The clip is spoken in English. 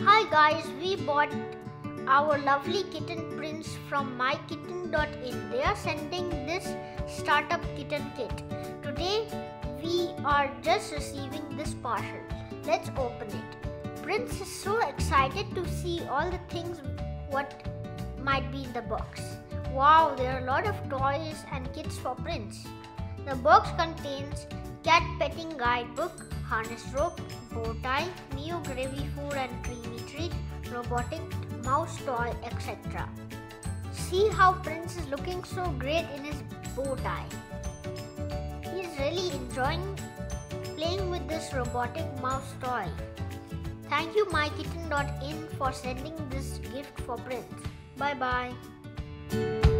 Hi guys, we bought our lovely kitten Prince from kitten. They are sending this startup kitten kit. Today we are just receiving this parcel. Let's open it. Prince is so excited to see all the things what might be in the box. Wow, there are a lot of toys and kits for Prince. The box contains cat petting guidebook, harness rope, bow tie, Mio gravy food and creamy treat, robotic mouse toy, etc. See how Prince is looking so great in his bow tie. He is really enjoying playing with this robotic mouse toy. Thank you kitten.in for sending this gift for Prince. Bye bye.